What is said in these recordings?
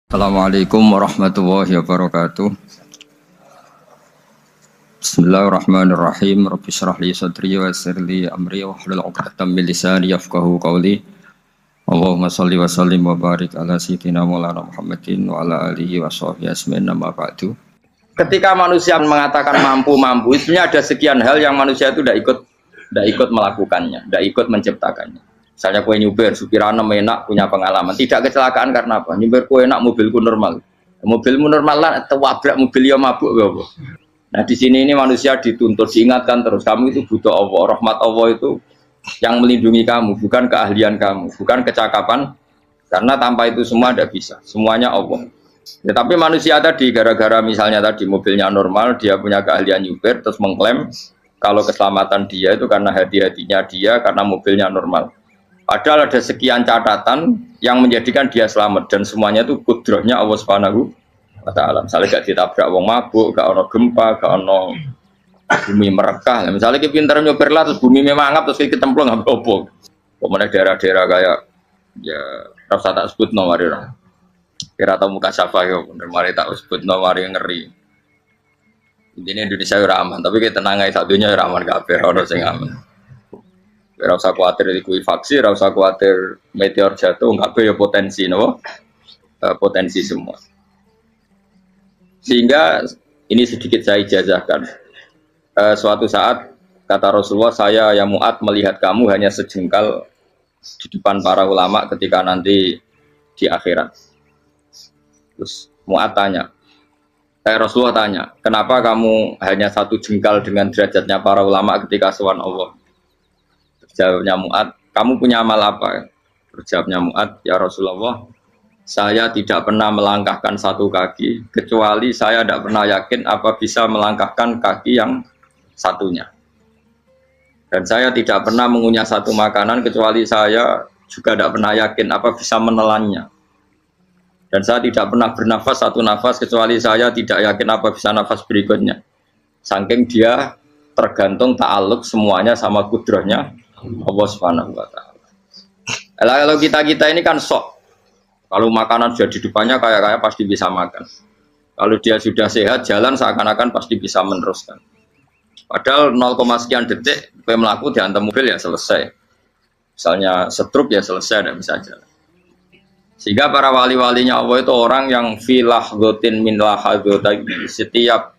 Assalamualaikum warahmatullahi wabarakatuh. Bismillahirrahmanirrahim. Rabbi shrah li sadri wa yassir li amri wahlul 'uqdatam min lisani yafqahu qawli. Allahumma shalli wa sallim wa barik ala sayyidina Maulana Muhammadin wa ala alihi wa sahbihi ajmain amma ba'du. Ketika manusia mengatakan mampu-mampu, sebenarnya ada sekian hal yang manusia itu tidak ikut melakukannya, tidak ikut menciptakannya. Misalnya kue nyuber, supirana enak, punya pengalaman. Tidak kecelakaan karena apa? Nyuber kue enak, mobilku normal. Mobilmu normal lah, wabrak mobil ya mabuk. Apa? Nah di sini ini manusia dituntut, diingatkan terus. Kamu itu butuh Allah, rahmat Allah itu yang melindungi kamu, bukan keahlian kamu, bukan kecakapan. Karena tanpa itu semua tidak bisa, semuanya Allah. Ya, tapi manusia tadi, gara-gara misalnya tadi mobilnya normal, dia punya keahlian nyuber, terus mengklaim kalau keselamatan dia itu karena hati-hatinya dia, karena mobilnya normal. Padahal ada sekian catatan yang menjadikan dia selamat dan semuanya itu kudrahnya Allah Subhanahu wa taala. Misalnya gak ditabrak wong mabuk, gak ono gempa, gak ono bumi merekah. Misalnya kita pintar nyoper lah terus bumi memangap terus kita templung nggak apa-apa. Kemudian daerah-daerah kayak ya rasa tak sebut nomor orang. Kira tahu muka siapa ya, bener mari tak sebut nomor yang ngeri. Intinya Indonesia ora aman, tapi kita tenang aja satunya ora aman kabeh, ono sing aman. Ora usah kuwatir likuifaksi, ora usah kuwatir meteor jatuh, kabeh ya potensi no? Potensi semua. Sehingga ini sedikit saya ijazahkan. Suatu saat kata Rasulullah, saya yang Mu'ad melihat kamu hanya sejengkal di depan para ulama ketika nanti di akhirat. Terus Mu'ad tanya, Rasulullah tanya, kenapa kamu hanya satu jengkal dengan derajatnya para ulama ketika sowan Allah? Jawabnya Mu'ad, kamu punya amal apa? Jawabnya Mu'ad, ya Rasulullah, saya tidak pernah melangkahkan satu kaki, kecuali saya tidak pernah yakin apa bisa melangkahkan kaki yang satunya. Dan saya tidak pernah mengunyah satu makanan, kecuali saya juga tidak pernah yakin apa bisa menelannya. Dan saya tidak pernah bernafas satu nafas, kecuali saya tidak yakin apa bisa nafas berikutnya. Saking dia tergantung ta'aluk semuanya sama kudrahnya Allah Subhanahu wa taala. Kalau kita ini kan sok. Kalau makanan sudah di depannya kayak pasti bisa makan. Kalau dia sudah sehat jalan seakan-akan pasti bisa meneruskan. Padahal 0, sekian detik melaku dihantam mobil ya selesai. Misalnya stroke ya selesai dan bisa jalan. Sehingga para wali-walinya Allah itu orang yang filah gotin min lahadotagi, setiap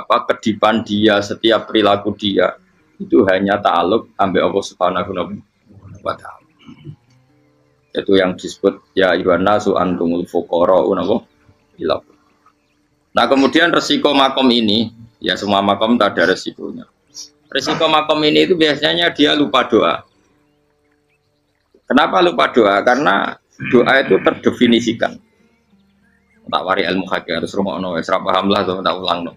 kedipan dia, setiap perilaku dia itu hanya ta'aluk ambil Allah Subhanahu wa ta'ala. Itu yang disebut ya ayyuhan nasu antumul fuqara'u ila. Nah, kemudian resiko makom ini, ya semua makom tak ada resikonya. Resiko makom ini itu biasanya dia lupa doa. Kenapa lupa doa? Karena doa itu terdefinisikan. Tak wari ilmu hakikat terus rumono wis ra paham lah tak ulang no.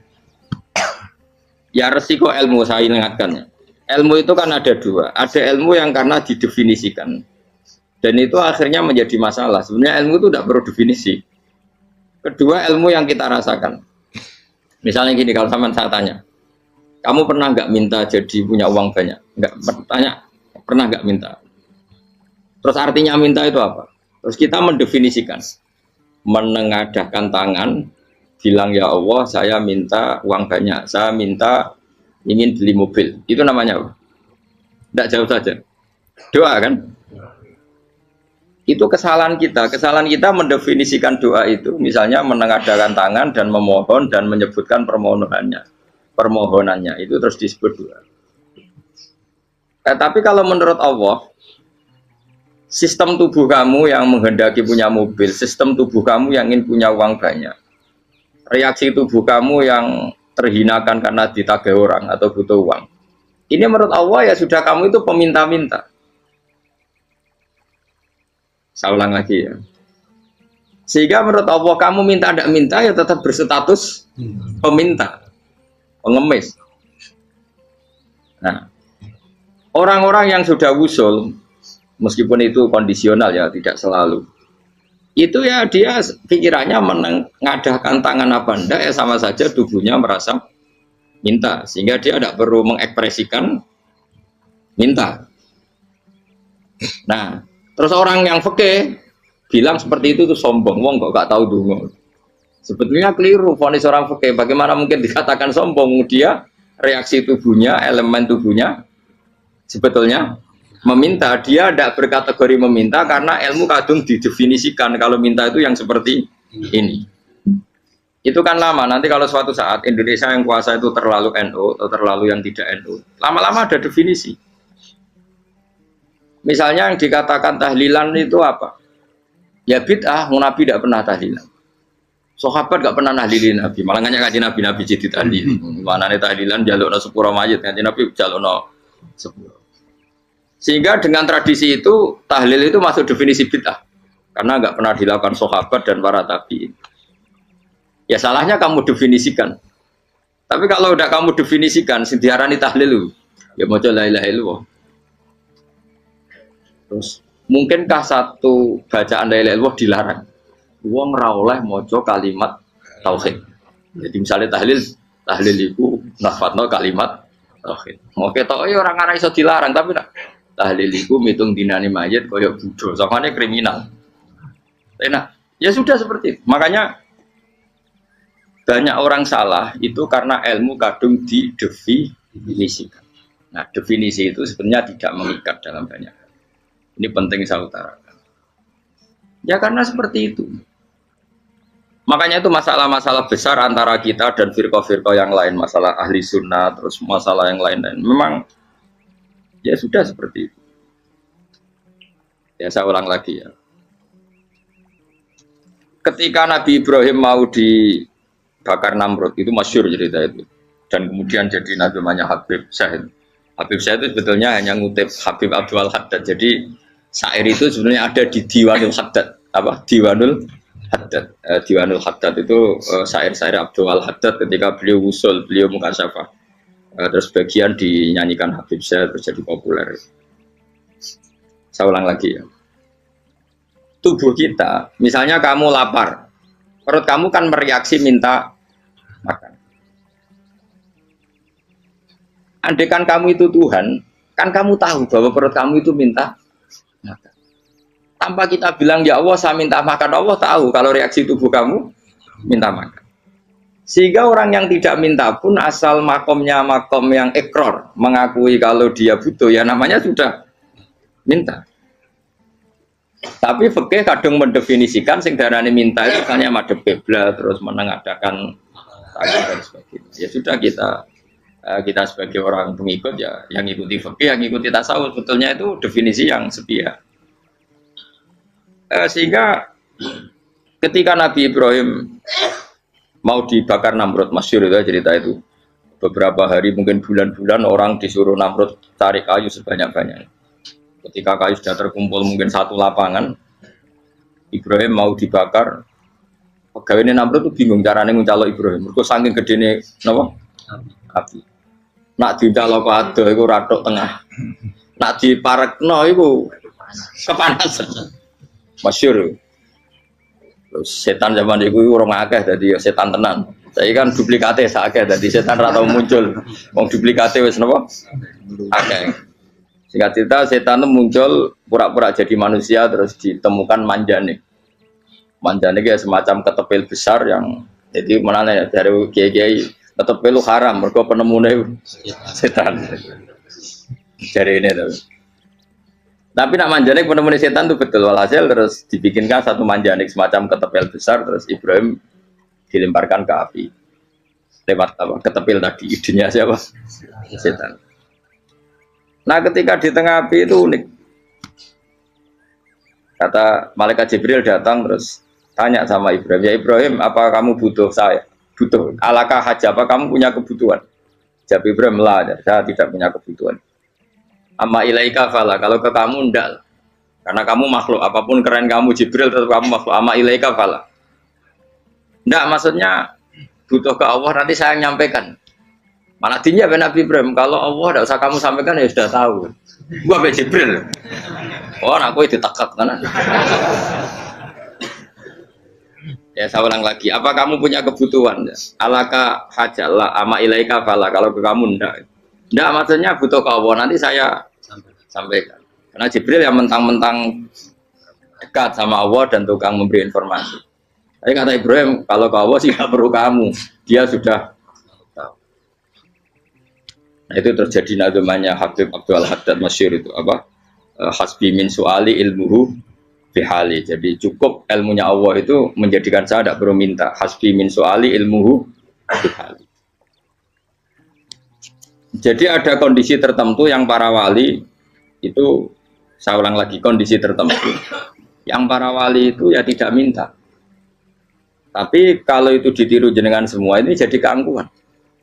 Ya resiko ilmu saya ingatkan. Ilmu itu kan ada dua. Ada ilmu yang karena didefinisikan. Dan itu akhirnya menjadi masalah. Sebenarnya ilmu itu tidak perlu definisi. Kedua ilmu yang kita rasakan. Misalnya gini, kalau sama saya tanya. Kamu pernah nggak minta jadi punya uang banyak? Nggak tanya. Pernah nggak minta? Terus artinya minta itu apa? Terus kita mendefinisikan. Menengadahkan tangan. Bilang ya Allah saya minta uang banyak, saya minta ingin beli mobil, itu namanya apa? Tidak jauh saja, doa kan? Itu kesalahan kita mendefinisikan doa itu, misalnya menengadahkan tangan dan memohon dan menyebutkan permohonannya itu terus disebut doa. Tapi kalau menurut Allah, sistem tubuh kamu yang menghendaki punya mobil, sistem tubuh kamu yang ingin punya uang banyak, reaksi tubuh kamu yang terhinakan karena ditagih orang atau butuh uang. Ini menurut Allah ya sudah kamu itu peminta-minta. Saya ulang lagi ya. Sehingga menurut Allah kamu minta tidak minta ya tetap berstatus peminta, pengemis. Nah, orang-orang yang sudah wusul, meskipun itu kondisional ya tidak selalu. Itu ya dia pikirannya menengadahkan tangan apa enggak ya sama saja tubuhnya merasa minta, sehingga dia tidak perlu mengekspresikan minta. Nah, terus orang yang fikih bilang seperti itu tuh sombong, wong kok gak tahu dungo. Sebetulnya keliru vonis orang fikih. Bagaimana mungkin dikatakan sombong? Dia reaksi tubuhnya, elemen tubuhnya sebetulnya meminta. Dia tidak berkategori meminta karena ilmu kadung didefinisikan kalau minta itu yang seperti ini. Itu kan lama. Nanti kalau suatu saat Indonesia yang kuasa itu terlalu NU atau terlalu yang tidak NU, lama-lama ada definisi. Misalnya yang dikatakan tahlilan itu apa? Ya bid'ah, Nabi tidak pernah tahlilan. Sahabat gak pernah nahlilin Nabi, malah nggak ngaji Nabi jadi tahlil. Mana nih tahlilan jalukno sepuro mayit, ngaji Nabi jalukno sepuro. Sehingga dengan tradisi itu tahlil itu masuk definisi bid'ah karena nggak pernah dilakukan sahabat dan para tabi'in. Ya salahnya kamu definisikan. Tapi kalau udah kamu definisikan, diarani tahlil, ya mau la ilaha illallah. Terus mungkinkah satu bacaan la ilaha illallah dilarang? Wong ra oleh maca kalimat tauhid. Jadi misalnya tahlil itu nafadno kalimat tauhid. Mau ketok orang ora iso dilarang tapi nak tahlil iku mitung dinane mayit kaya budo. Sakane kriminal. Enak. Ya sudah seperti itu. Makanya banyak orang salah itu karena ilmu kadung didefinisikan. Nah, definisi itu sebenarnya tidak mengikat dalam banyak hal. Ini penting saya utarakan. Ya karena seperti itu. Makanya itu masalah-masalah besar antara kita dan firqah-firqah yang lain, masalah ahli sunnah, terus masalah yang lain-lain. Memang ya sudah seperti itu. Ya saya ulang lagi ya. Ketika Nabi Ibrahim mau dibakar Namrud, itu masyhur cerita itu. Dan kemudian jadi Nabi namanya Habib Syahid. Habib Syahid itu sebetulnya hanya ngutip Habib Abdul Haddad. Jadi syair itu sebenarnya ada di Diwanul Haddad. Apa? Diwanul Haddad. Diwanul Haddad itu syair-syair Abdul Haddad ketika beliau usul, beliau mukasyafah. Terus bagian dinyanyikan Habib Syahid terus jadi populer. Saya ulang lagi ya. Tubuh kita, misalnya kamu lapar, perut kamu kan mereaksi minta makan. Andaikan kamu itu Tuhan, kan kamu tahu bahwa perut kamu itu minta makan. Tanpa kita bilang ya Allah saya minta makan, Allah tahu kalau reaksi tubuh kamu minta makan. Sehingga orang yang tidak minta pun asal makomnya makom yang ikror, mengakui kalau dia butuh, ya namanya sudah minta. Tapi fikih kadang mendefinisikan sing darane minta itu hanya madhep qiblat terus menengadakan tangan dan sebagainya. Ya sudah kita sebagai orang pengikut ya yang ikuti fikih, yang ikuti tasawuf, sebetulnya itu definisi yang sepihak. Sehingga ketika Nabi Ibrahim mau dibakar Namrud, masyhur itu cerita itu. Beberapa hari mungkin bulan-bulan orang disuruh Namrud cari kayu sebanyak-banyaknya. Ketika kayu sudah terkumpul mungkin satu lapangan, Ibrahim mau dibakar. Pegawai Namrud itu bingung caranya nguncalo Ibrahim. Mereka saking gedene napa? Api. Nak dincalo kok ado iku ratok tengah. Nak diparekno iku kepanasan. Masyhur. Terus setan zaman iku ora akeh dadi setan tenan. Saiki kan duplikate sak akeh dadi setan ra tau muncul. Wong duplikate wis napa? Akeh. Singkat cerita setan itu muncul pura-pura jadi manusia terus ditemukan manjanik. Manjanik ya semacam ketepil besar yang jadi mana ya dari kiai-kiai ketepil haram mergo penemune setan. Jadi ini tuh. Tapi nak manjanik penemune setan itu betul walhasil terus dibikinkan satu manjanik semacam ketepil besar terus Ibrahim dilemparkan ke api. Lewat apa? Ketepil tadi idenya siapa? Setan. Nah ketika di tengah api itu unik. Kata malaikat Jibril datang terus tanya sama Ibrahim, ya Ibrahim apa kamu butuh saya? Butuh. Alakah haja apa kamu punya kebutuhan? Jawab Ibrahim lah, saya tidak punya kebutuhan. Amma ilaika fala, kalau ke kamu enggak. Karena kamu makhluk, apapun keren kamu Jibril tetap kamu makhluk. Amma ilaika fala. Enggak maksudnya butuh ke Allah nanti saya nyampaikan. Malah dinya Nabi Ibrahim, kalau Allah tidak usah kamu sampaikan ya sudah tahu. Gua be Jibril. Oh, aku itu ditekak kan. Ya saya ulang lagi, apa kamu punya kebutuhan? Alaka hajalah ama ilaika fala, kalau ke kamu ndak. Ndak maksudnya butuh ke Allah nanti saya sampaikan. Karena Jibril yang mentang-mentang dekat sama Allah dan tukang memberi informasi. Tapi kata Ibrahim, kalau ke Allah sih nggak perlu kamu, dia sudah tahu. Nah itu terjadi nadamanya Habib Abdul Haddad Masyhur itu apa? Hasbi min su'ali ilmuhu bihali. Jadi cukup ilmunya Allah itu menjadikan saya tidak perlu minta. Hasbi min su'ali ilmuhu bihali. Jadi ada kondisi tertentu yang para wali itu, saya ulang lagi, kondisi tertentu yang para wali itu ya tidak minta. Tapi kalau itu ditiru jenengan semua ini jadi keangkuhan.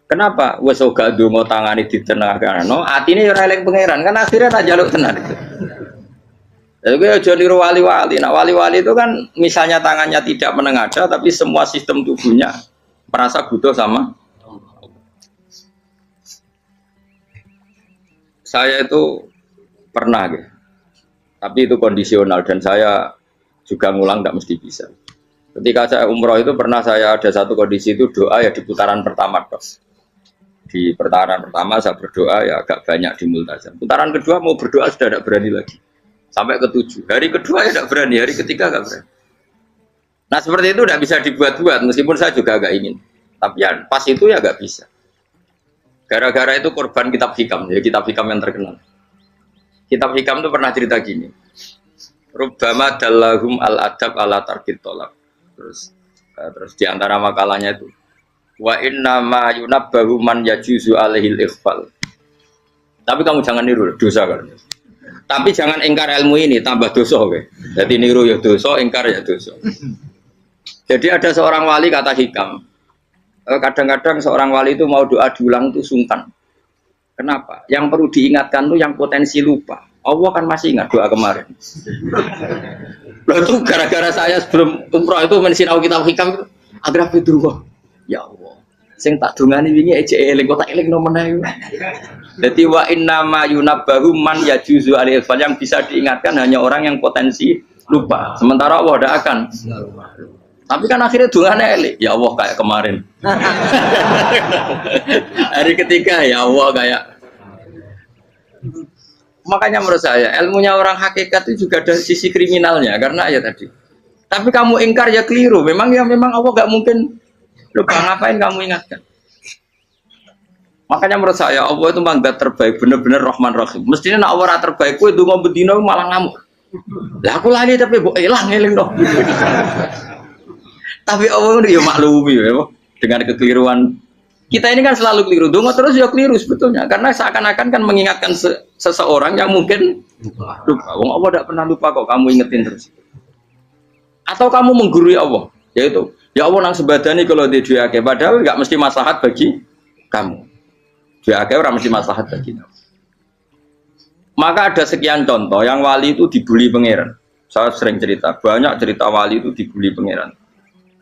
Kenapa? Wes ora ndonga tangane ditenangano, atine ora eling pangeran, kan akhirnya tak jaluk tenan. Jadi aja niru wali-wali. Nah, wali-wali itu kan misalnya tangannya tidak menengadah tapi semua sistem tubuhnya merasa butuh sama. Saya itu pernah gitu. Tapi itu kondisional dan saya juga ngulang tidak mesti bisa. Ketika saya umroh itu pernah saya ada satu kondisi itu doa ya di putaran pertama dos. Di putaran pertama saya berdoa ya agak banyak di multazam. Putaran kedua mau berdoa sudah tidak berani lagi. Sampai ke-7. Hari kedua ya tidak berani, hari ketiga tidak berani. Nah seperti itu tidak bisa dibuat-buat meskipun saya juga agak ingin. Tapi ya pas itu ya nggak bisa. Gara-gara itu korban kitab hikam, ya kitab hikam yang terkenal. Kitab hikam itu pernah cerita gini. Rubbama dallahum al-adab ala tarkit tolak. Terus di antara makalahnya itu wa inna ma yunabbahu man yajuzu alaihil ikhfal. Tapi kamu jangan niru dosa kan. Tapi jangan ingkar ilmu ini tambah dosa oke. Jadi niru ya dosa, ingkar ya dosa. Jadi ada seorang wali kata hikam. Kadang-kadang seorang wali itu mau doa diulang itu sungkan. Kenapa? Yang perlu diingatkan tuh yang potensi lupa. Allah kan masih ingat doa kemarin. Lalu itu gara-gara saya sebelum umroh itu mensinau kitab hikam itu agar fidrullah. Ya Allah, sing tak dungani wingi ejek eling kok tak eling nomene. Dadi wa inna ma yunabbahu man yajuzu alil fal, yang bisa diingatkan hanya orang yang potensi lupa. Sementara Allah tidak akan. Tapi kan akhirnya dungane eling. Ya Allah kayak kemarin. Hari ketiga ya Allah kayak. Makanya menurut saya ilmunya orang hakikat itu juga ada sisi kriminalnya karena ya tadi. Tapi kamu ingkar ya keliru. Memang Allah gak mungkin lupa, ngapain kamu ingatkan. Makanya menurut saya Allah itu memang zat terbaik, benar-benar Rahman Rahim. Mestinya nak Allah terbaik itu ngomong bedino malah ngamuk. Lah aku lali tapi kok hilang eling dong. Tapi Allah itu ya maklumi ya dengan kekeliruan. Kita ini kan selalu keliru, dongo terus ya keliru sebetulnya, karena seakan-akan kan mengingatkan seseorang yang mungkin lupa. Wong Allah tidak pernah lupa kok, kamu ingetin terus. Atau kamu menggurui Allah, yaitu ya Allah nang sebadani kalau di duake, padahal nggak mesti maslahat bagi kamu. Duake orang mesti maslahat bagi kamu. Maka ada sekian contoh yang wali itu dibully pangeran. Saya sering cerita, banyak cerita wali itu dibully pangeran,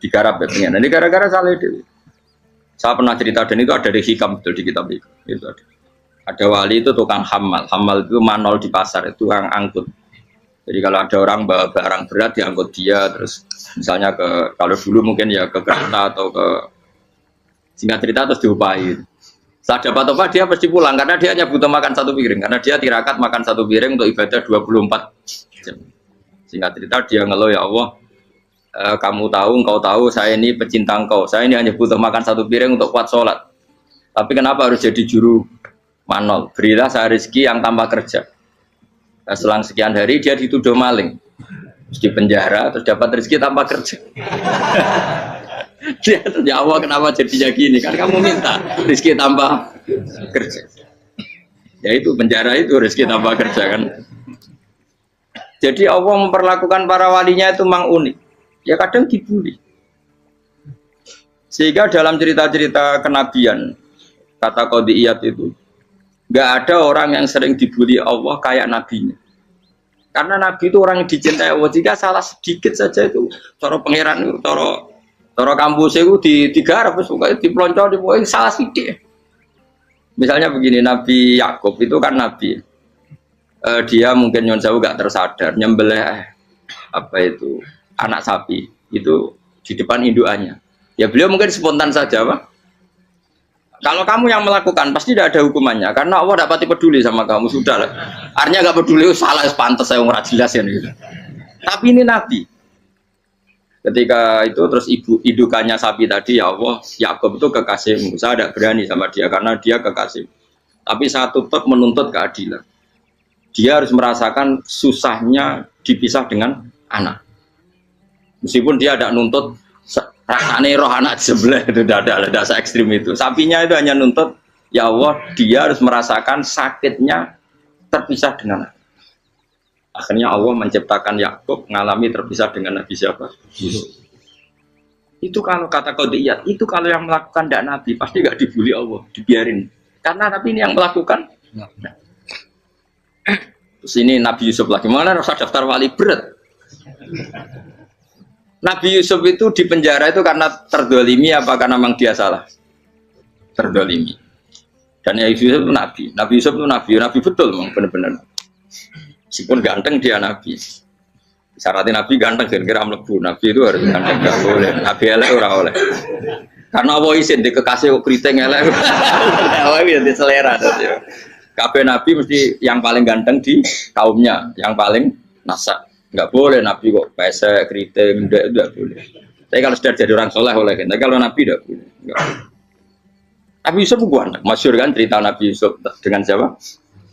digarap ya pangeran. Ini gara-gara salah dewi. Saya pernah cerita dan itu ada di hikam betul di kitab itu. Ada wali itu tukang hamal itu manol di pasar, itu tukang angkut. Jadi kalau ada orang bawa barang berat diangkut dia, terus misalnya kalau dulu mungkin ya ke kereta atau ke singkat cerita terus diupahi. Saat dapat apa dia pasti pulang karena dia hanya butuh makan satu piring, karena dia tirakat makan satu piring untuk ibadah 24 jam. Singkat cerita dia ngeluh ya Allah. Kamu tahu, engkau tahu, saya ini pecinta engkau. Saya ini hanya butuh makan satu piring untuk kuat sholat. Tapi kenapa harus jadi juru manol? Berilah saya rezeki yang tanpa kerja. Nah, selang sekian hari dia dituduh maling, terus di penjara, terus dapat rezeki tanpa kerja. Dia ya Allah kenapa jadinya gini? Kan kamu minta rezeki tanpa kerja. Ya itu penjara itu rezeki tanpa kerja kan. Jadi Allah memperlakukan para walinya itu memang unik. Ya kadang dibully. Sehingga dalam cerita-cerita kenabian, kata Qadiyat itu, nggak ada orang yang sering dibully Allah kayak nabinya. Karena nabi itu orang yang dicintai Allah. Jika salah sedikit saja itu, cara pangeran itu, cara kampus itu digarap, suka dipelonco, salah sedikit. Misalnya begini, Nabi Yakub itu kan nabi. Dia mungkin nyon jauh nggak tersadar, nyembelih apa itu anak sapi itu di depan indukannya. Ya beliau mungkin spontan saja, Pak. Kalau kamu yang melakukan pasti tidak ada hukumannya karena Allah tidak pati peduli sama kamu, sudah lah. Artinya nggak peduli, salah pantas saya nggak jelas ya gitu. Tapi ini Nabi. Ketika itu terus indukannya sapi tadi, ya Allah, Yakub itu kekasihmu. Saya tidak berani sama dia karena dia kekasih. Tapi saya tetap menuntut keadilan. Dia harus merasakan susahnya dipisah dengan anak. Meskipun dia tidak nuntut rasanya roh anak sebelah, itu tidak ada se ekstrim itu. Sapinya itu hanya nuntut, ya Allah, dia harus merasakan sakitnya terpisah dengan anak. Akhirnya Allah menciptakan Yakub mengalami terpisah dengan Nabi siapa? Yusuf. Itu kalau kata qadiyat, itu kalau yang melakukan tidak Nabi pasti nggak dibully Allah, dibiarin. Karena Nabi ini yang melakukan. Nah. Terus ini Nabi Yusuf lagi, mana rasa daftar wali berat. Nabi Yusuf itu di penjara itu karena terdolimi apa karena memang dia salah? Terdolimi. Dan ya Yusuf itu Nabi. Nabi Yusuf itu Nabi betul memang benar-benar. Meskipun ganteng dia Nabi. Syaratnya Nabi ganteng kira-kira mlebu. Nabi itu harus ganteng, enggak boleh. Nabi elek ora oleh. Karena Allah izin di kekasih kok kriting elek. Allah ya di selera dadi. Kabeh Nabi mesti yang paling ganteng di kaumnya, yang paling nasak. Enggak boleh Nabi kok pesek, kriting, enggak boleh. Tapi kalau sudah jadi orang soleh oleh. Tapi kalau Nabi enggak boleh. Enggak. Nabi Yusuf bukan, masyhur kan cerita Nabi Yusuf dengan siapa?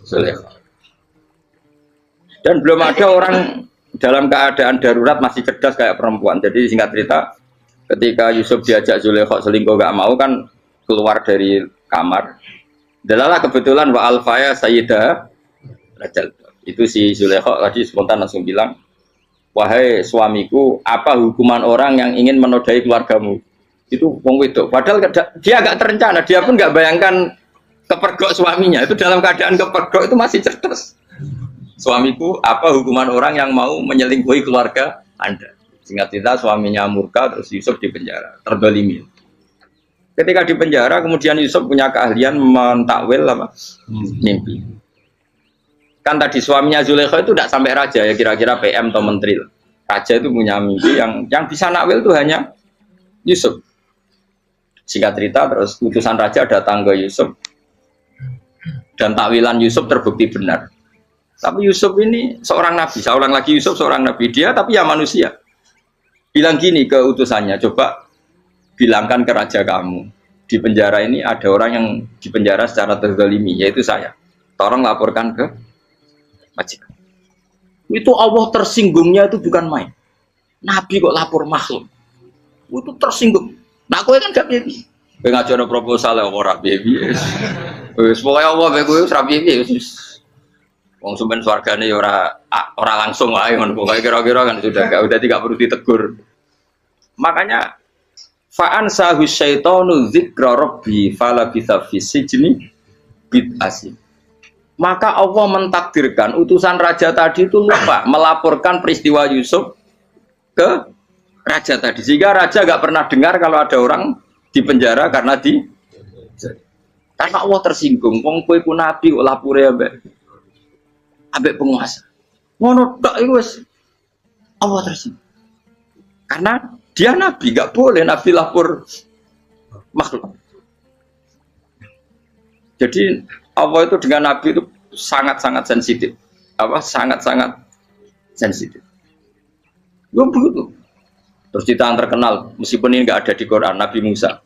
Zulaikha. Dan belum ada orang dalam keadaan darurat masih cerdas kayak perempuan. Jadi singkat cerita, ketika Yusuf diajak Zulaikha selingkuh gak mau kan keluar dari kamar. Dalalah kebetulan wa alfaya sayyidah rajal. Itu si Zulaikha tadi spontan langsung bilang, wahai suamiku, apa hukuman orang yang ingin menodai keluargamu? Itu wong wedok. Padahal dia agak terencana, dia pun gak bayangkan kepergok suaminya. Itu dalam keadaan kepergok itu masih cerdas. Suamiku, apa hukuman orang yang mau menyelingkuhi keluarga Anda? Singkat cerita, suaminya murka, terus Yusuf di penjara, terdolimi. Ketika di penjara, kemudian Yusuf punya keahlian mentakwil apa? Mimpi. Kan tadi suaminya Zulaikha itu tidak sampai raja, ya kira-kira PM atau menteri. Raja itu punya mimpi yang bisa nakwil itu hanya Yusuf. Singkat cerita, terus utusan raja datang ke Yusuf, dan takwilan Yusuf terbukti benar. Tapi Yusuf ini seorang nabi, saya ulang lagi Yusuf seorang nabi, dia tapi ya manusia. Bilang gini ke utusannya, coba bilangkan ke raja kamu, di penjara ini ada orang yang di penjara secara terzalimi, yaitu saya. Tolong laporkan ke majikan. Itu Allah tersinggungnya itu bukan main. Nabi kok lapor makhluk. Itu tersinggung. Nah, kowe kan gak piye. Kowe ngajono proposal ya ora piye. Wis pokoke Allah kowe wis ra piye. Wong sumpen swargane ya ora langsung wae ngono pokoke kira-kira kan sudah tidak perlu ditegur. Makanya fa'an sahu syaitanu dzikra rabbi fala bisa fi sijni bid'asin. Maka Allah mentakdirkan utusan raja tadi itu lupa melaporkan peristiwa Yusuf ke raja tadi. Sehingga raja gak pernah dengar kalau ada orang di penjara karena Allah tersinggung. Wong kowe ku nabi kok lapore ambek penguasa. Ngono tok iku wis Allah tersinggung. Karena dia nabi, gak boleh nabi lapor makhluk. Jadi Allah itu dengan nabi itu sangat-sangat sensitif. Sangat-sangat sensitif. Gue begitu. Terus cerita yang terkenal, meskipun ini nggak ada di Quran, Nabi Musa.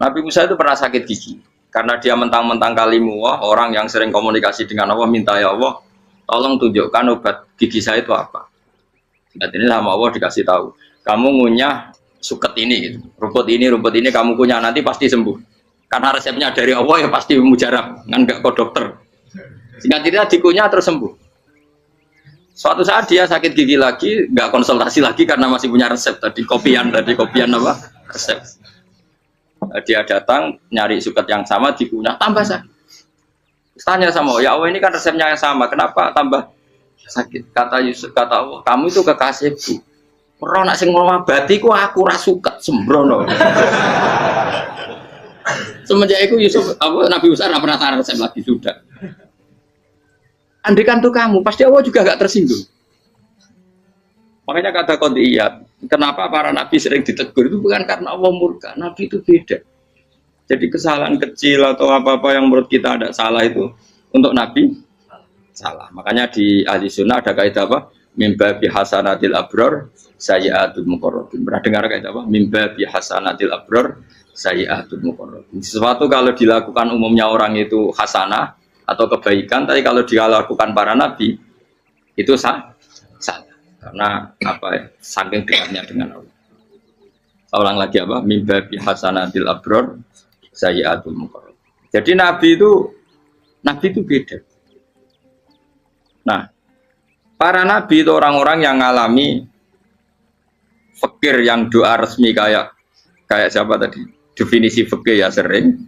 Nabi Musa itu pernah sakit gigi. Karena dia mentang-mentang kalimullah, orang yang sering komunikasi dengan Allah, minta ya Allah, tolong tunjukkan obat gigi saya itu apa. Dan ini sama Allah dikasih tahu. Kamu ngunyah suket ini, gitu. rumput ini kamu kunyah, nanti pasti sembuh. Karena resepnya dari Allah ya pasti mujarab, kan nggak ke dokter. Sehingga tidak dikunyah terus sembuh. Suatu saat dia sakit gigi lagi, nggak konsultasi lagi karena masih punya resep tadi kopian apa resep. Dia datang nyari suket yang sama dikunyah tambah sakit. Tanya sama ya Allah ini kan resepnya yang sama, kenapa tambah sakit? Kata Yusuf, kata Allah, kamu itu kekasihku. Ora nak sing ngobati ku aku ra suket sembrono. Semenjak itu Yusuf Nabi Musa nggak pernah taruh resep lagi sudah. Andaikan tuh kamu, pasti Allah juga gak tersinggung. Makanya kata qadiyat, kenapa para nabi sering ditegur itu bukan karena Allah murka, nabi itu beda. Jadi kesalahan kecil atau apa-apa yang menurut kita ada salah itu untuk nabi salah. Makanya di ahli sunnah ada kaidah apa? Mimba bihasanatil abror sayyi'atul muqarrabin. Pernah dengar kayak apa? Mimba bihasanatil abror sayyi'atul muqarrabin. Sesuatu kalau dilakukan umumnya orang itu hasanah atau kebaikan, tapi kalau dilakukan para nabi itu salah. Karena apa ya? Saking dekatnya dengan Allah. Saya ulang lagi apa? Mimba bihasanatil abror sayyi'atul muqarrabin. Jadi nabi itu beda. Nah, para nabi itu orang-orang yang mengalami fikir yang doa resmi kayak siapa tadi? Definisi fikir ya sering.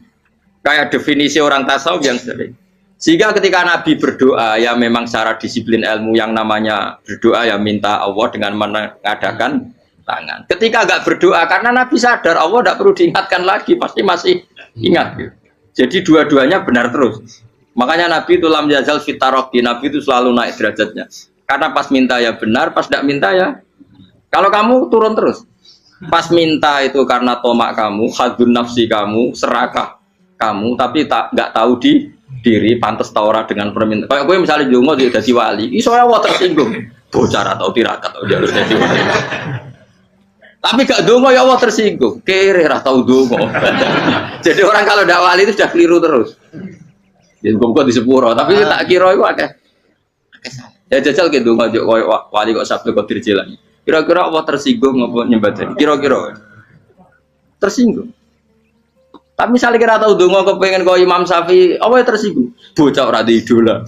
Kayak definisi orang tasawuf yang sering. Sehingga ketika nabi berdoa ya memang secara disiplin ilmu yang namanya berdoa ya minta Allah dengan mengadakan tangan. Ketika enggak berdoa karena nabi sadar Allah tidak perlu diingatkan lagi, pasti masih ingat gitu. Jadi dua-duanya benar terus. Makanya nabi itu lam yazal fitaroki, nabi itu selalu naik derajatnya. Karena pas minta ya benar, pas tidak minta ya. Kalau kamu turun terus, pas minta itu karena tomak kamu, hadun nafsi kamu, serakah kamu, tapi nggak tahu diri, pantas taura dengan permintaan. Kayak gue misalnya jongo jadi wali, iso ya tersinggung, bocor atau tirakat atau jalur jadi wali. Tapi gak dongo ya Allah tersinggung, kere atau dongo. Jadi orang kalau tidak wali itu sudah keliru terus. Jadi gue di sepuro, tapi tak kira itu akeh. Ya jajal gitu ngajak wali kok sabtu kok dirjelan. Kira-kira Allah tersinggung ngapa nyembah tadi? Kira-kira tersinggung. Tapi misalnya kira tahu dongo kepengen kau Imam Syafi'i, apa tersinggung? Bocah ora di idola.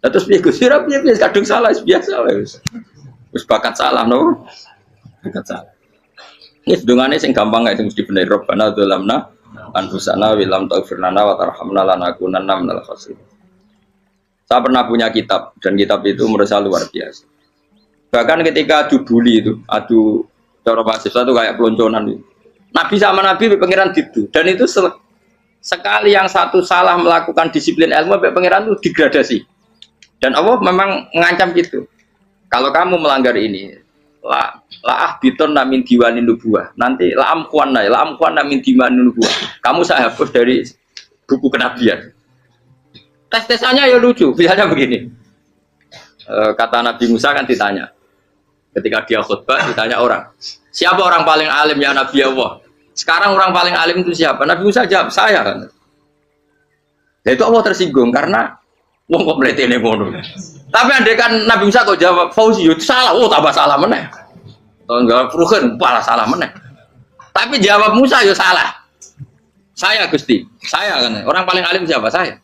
Terus piye Gus? Piye kadung salah biasa wis. Wis bakat salah no. Bakat salah. Ini sedungane sing gampang kae sing mesti bener Rabbana dzalamna anfusana wa lam taghfir lana wa tarhamna lanakunanna minal khasirin. Saya pernah punya kitab dan kitab itu menurut saya luar biasa. Bahkan ketika adu bully itu, adu cara mahasiswa itu kayak pelonconan itu. Nabi sama Nabi pangeran itu dan itu sekali yang satu salah melakukan disiplin ilmu pangeran itu degradasi. Dan Allah memang mengancam gitu. Kalau kamu melanggar ini, la biton namin diwanin nubuah. Nanti la amkuan namin diwanin nubuah. Kamu saya hapus dari buku kenabian. Tes-tesannya ya lucu, misalnya begini. Kata Nabi Musa kan ditanya. Ketika dia khutbah ditanya orang. Siapa orang paling alim ya Nabi Allah? Sekarang orang paling alim itu siapa? Nabi Musa jawab, saya kan. Ya itu Allah tersinggung karena wong kok mletene ngono. Tapi andai kan Nabi Musa kok jawab Fauzi itu salah, tambah salah meneh. Atau enggak Ruhin, malah salah meneh. Tapi jawab Musa ya salah. Saya Gusti, saya kan. Orang paling alim siapa? Saya.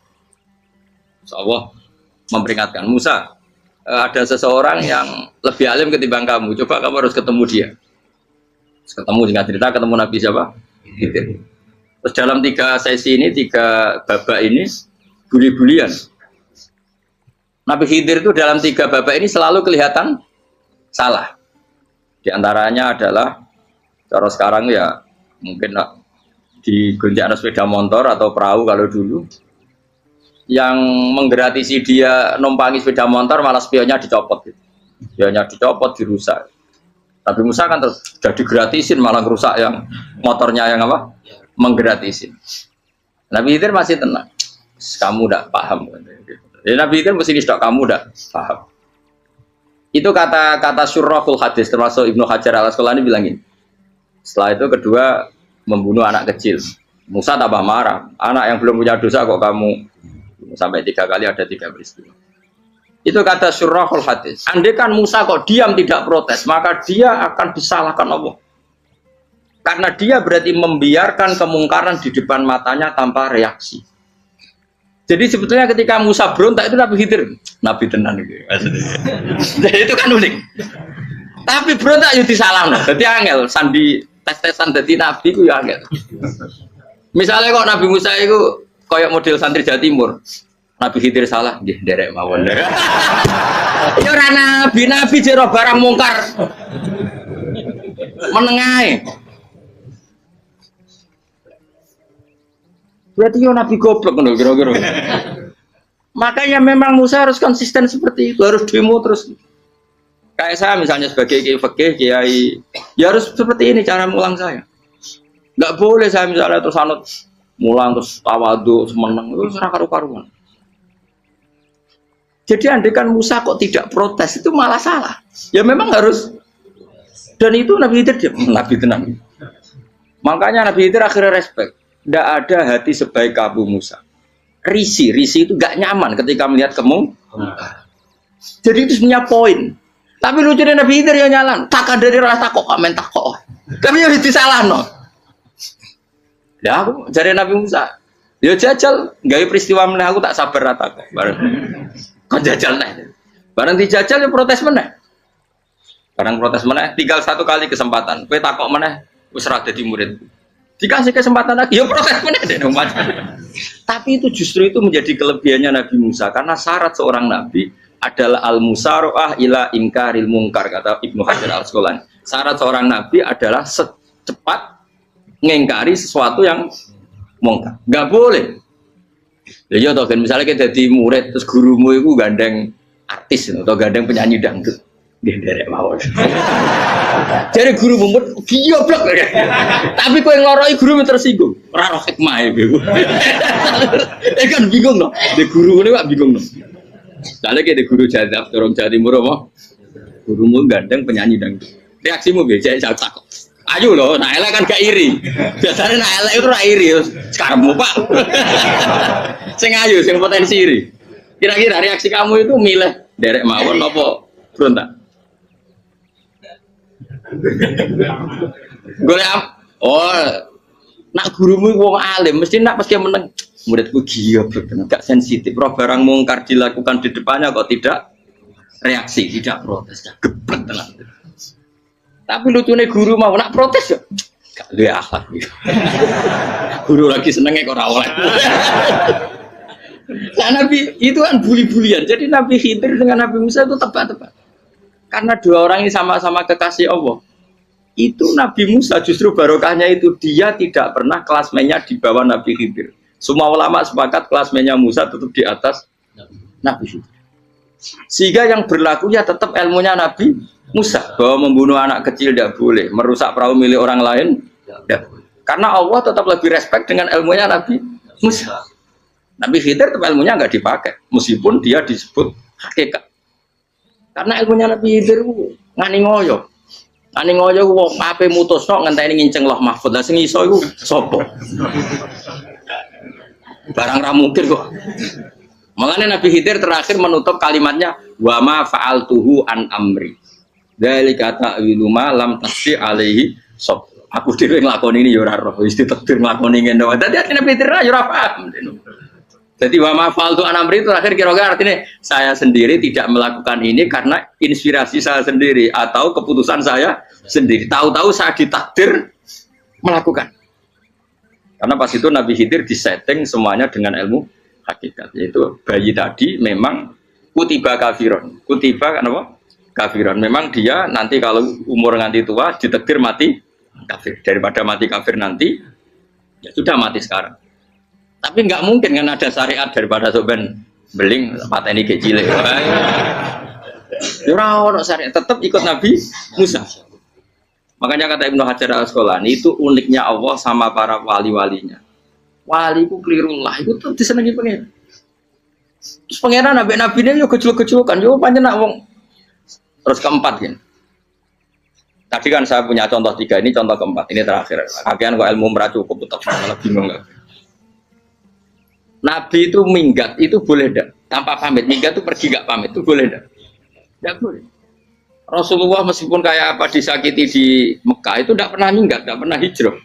Allah memperingatkan Musa, ada seseorang yang lebih alim ketimbang kamu. Coba kamu harus ketemu dia. Ketemu singkat cerita ketemu Nabi siapa? Khidir. Terus dalam 3 sesi ini, 3 babak ini buli-bulian. Nabi Khidir itu dalam 3 babak ini selalu kelihatan salah. Di antaranya adalah cara sekarang ya mungkin di gonjak sepeda motor atau perahu kalau dulu. Yang menggratisi dia numpangi sepeda motor malah spionnya dicopot gitu. Spionnya dicopot, dirusak. Tapi Musa kan terus sudah digratisin malah rusak yang motornya yang apa? Menggratisin. Nabi Khidir masih tenang. Kamu udah paham. Jadi Nabi Khidir mesti sudah kamu udah paham. Itu kata syurrahul hadis termasuk Ibnu Hajar al-Asqalani bilangin. Setelah itu kedua membunuh anak kecil. Musa tambah marah. Anak yang belum punya dosa kok kamu sampai 3 kali ada 3 peristiwa. Itu kata syurrahul hadis. Andai kan Musa kok diam tidak protes, maka dia akan disalahkan Allah. Karena dia berarti membiarkan kemungkaran di depan matanya tanpa reaksi. Jadi sebetulnya ketika Musa berontak itu Nabi Khidir, Nabi tenan gitu. Jadi itu kan unik. Tapi berontak itu disalahno. Jadi angel sandi tes-tesan dadi nabi ku ya angel. Misalnya kok Nabi Musa itu kayak model santri Jawa Timur. Nabi Khidir salah, nggih nderek mawon. Ya ora nabi jero barang mungkar. Menengae. Berarti yo nabi goblok ngono kira-kira. Makanya memang Musa harus konsisten seperti itu, harus demo terus. Kayak saya misalnya sebagai kiai fikih, kiai ya harus seperti ini cara mulang saya. Enggak boleh saya misalnya terus anut mulang terus tawadu semeneng itu ora karu-karuan. Jadi andekan Musa kok tidak protes itu malah salah. Ya memang harus. Dan itu Nabi Khidir Nabi tenang. Makanya Nabi Khidir akhirnya respect. Tidak ada hati sebaik Abu Musa. Risi itu gak nyaman ketika melihat kemungkaran. Jadi itu sebenarnya poin. Tapi lucunya Nabi Khidir yang nyalan. Tak ada rasa kok komen tak kok. Tapi ya disalah no. Ya aku jadi Nabi Musa. Ya jajal, gawe peristiwa meneh aku tak sabar rata kok. Kon jajal nih. Barang dijajal ya protes meneh. Barang protes meneh, tinggal satu kali kesempatan. Kowe takok meneh wis ora dadi murid. Dikasih kesempatan lagi, ya protes meneh deh umat. Tapi itu justru itu menjadi kelebihannya Nabi Musa karena syarat seorang nabi adalah al-musara'ah ila ingkaril munkar kata Ibnu Hajar Al-Asqalani. Syarat seorang nabi adalah secepat ngengkari sesuatu yang mungkar. Enggak boleh. Ya toh kan misalnya kita jadi murid terus gurumu itu gandeng artis atau gandeng penyanyi dangdut. Derek mawon. Jadi guru mumet goblok. Tapi kowe ngloroi guru tersinggung. Ora roh hikmah iku. Kan bingung loh. De guru ini kok bingung loh. Soalnya kayak de guru jadab dorong Jawa Timur apa? Gurumu gandeng penyanyi dangdut. Reaksimu biasa saya takut. Ayo loh, nah elek kan gak iri. Biasanya nah elek itu ra iri. Sekarang Pak. Sing ayu, sing potensi iri. Kira-kira reaksi kamu itu milih derek mawon apa berontak? Golek nak gurumu wong alim mesti nak pas dia meneng muridku gila gak sensitif. Roh barang mungkar dilakukan di depannya kok tidak reaksi, tidak protes, geblek tenan. Tapi lucunya guru mau nak protes ya gak duwe akhlak. Guru lagi senenge kok ora oleh. Nah Nabi itu kan buli-bulian. Jadi Nabi Khidir dengan Nabi Musa itu tepat-tepat. Karena dua orang ini sama-sama kekasih Allah. Itu Nabi Musa justru barokahnya itu dia tidak pernah kelasmennya di bawah Nabi Khidir. Semua ulama sepakat kelasmennya Musa tetap di atas Nabi Khidir. Sehingga yang berlaku ya tetap ilmunya Nabi Musa bahwa membunuh anak kecil tidak boleh, merusak perahu milik orang lain tidak boleh. Karena Allah tetap lebih respect dengan ilmunya Nabi Musa. Nabi Khidir tetap ilmunya nggak dipakai, meskipun dia disebut hakikat. Karena ilmunya Nabi Khidir ngani ngoyo wong ape mutusno ngenteni nginceng loh mahfud. Lah sing iso iku sapa? Barang ra mungkin kok. Makanya Nabi Khidir terakhir menutup kalimatnya wa ma fa'altuhu an amri. Dzalika ta'wilu ma lam tasbi alaihi sob. Aku dhewe nglakoni ini ya ora roh, wis ditakdir nglakoni ngene wae. Dadi Nabi Khidir ya ora paham. Jadi wa ma fa'altu an amri itu terakhir kira-kira artinya saya sendiri tidak melakukan ini karena inspirasi saya sendiri atau keputusan saya sendiri. Tahu-tahu saya ditakdir melakukan. Karena pas itu Nabi Khidir disetting semuanya dengan ilmu hakikat. Yaitu bayi tadi memang kutiba kafiron. Kutiba kan apa? Kafiron. Memang dia nanti kalau umur nganti tua ditakdir mati kafir. Daripada mati kafir nanti ya sudah mati sekarang. Tapi nggak mungkin kan ada syariat daripada soben beling pateni kecil. Ora syariat tetap ikut Nabi Musa. Makanya kata Ibnu Hajar Al-Asqalani itu uniknya Allah sama para wali-walinya. Wali ku klirullah itu tuh disenengi pengen. Terus pengenan nabi-nabi ini yo kecil-kecilan yo panjenengan wong. Terus keempat kan. Tadi kan saya punya contoh 3 ini contoh keempat ini terakhir. Akhirnya kok ilmu meracu cukup malah bingung enggak. Nabi itu minggat itu boleh enggak? Tanpa pamit, minggat itu pergi enggak pamit itu boleh enggak? Enggak boleh. Rasulullah meskipun kayak apa disakiti di Mekah itu enggak pernah minggat, enggak pernah hijrah.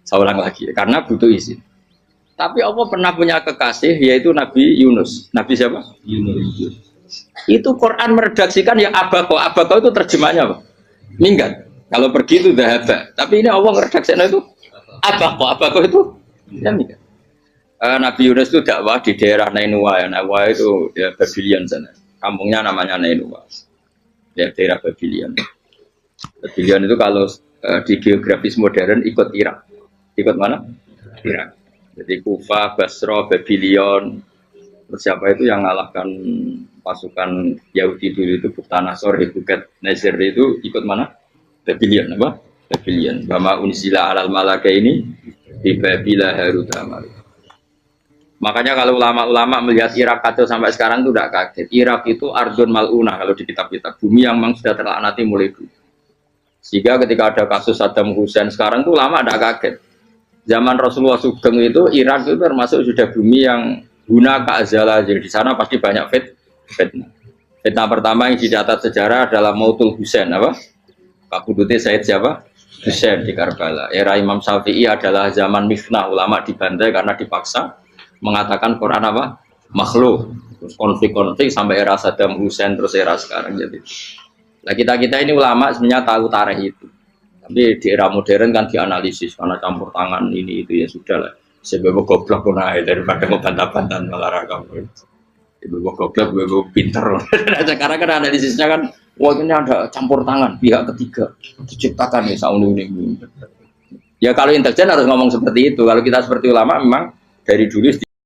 Saya ulang lagi, karena butuh izin. Tapi Allah pernah punya kekasih yaitu Nabi Yunus. Nabi siapa? Yunus. Itu Quran meredaksikan ya abako. Abako itu terjemahnya apa? Minggat. Kalau pergi itu dahaba. Tapi ini Allah meredaksikan itu abako. Abako itu ya minggat. Nabi Yunus itu dakwah di daerah Nainua. Ya, Nainua itu ya Babylon sana. Kampungnya namanya Nainua. Ya daerah Babylon. Babylon itu kalau di geografis modern ikut Irak. Ikut mana? Irak. Jadi Kufa, Basra, Babylon. Terus siapa itu yang ngalahkan pasukan Yahudi dulu itu Buktanasor, Hebukat Nazir itu ikut mana? Babylon apa? Babylon. Bama unsila alal malaka ini di Babila Harut Amar. Makanya kalau ulama-ulama melihat Irak kacau sampai sekarang itu tidak kaget. Irak itu ardun mal'unah kalau di kitab-kitab. Bumi yang memang sudah terlaknati mulai dulu. Sehingga ketika ada kasus Saddam Hussein sekarang itu ulama tidak kaget. Zaman Rasulullah Sugeng itu Irak itu termasuk sudah bumi yang guna keazala. Jadi di sana pasti banyak fitnah. Fitnah pertama yang dicatat sejarah adalah Mautul Hussein apa? Kabudutnya Said siapa? Hussein di Karbala. Era Imam Syafi'i adalah zaman mifnah, ulama dibantai karena dipaksa mengatakan Quran apa? Makhluk. Terus konflik-konflik sampai era Saddam Hussein terus era sekarang jadi. Nah kita ini ulama sebenarnya tahu tarikh itu. Tapi di era modern kan dianalisis karena campur tangan ini itu ya sudah lah. Sebab goblok pun aja daripada ngebantah-bantah malah kamu. Ibu goblok, ibu pinter. Sekarang kan analisisnya kan, wah ini ada campur tangan pihak ketiga diciptakan ya sauni ini. Ya kalau intelijen harus ngomong seperti itu. Kalau kita seperti ulama memang dari dulu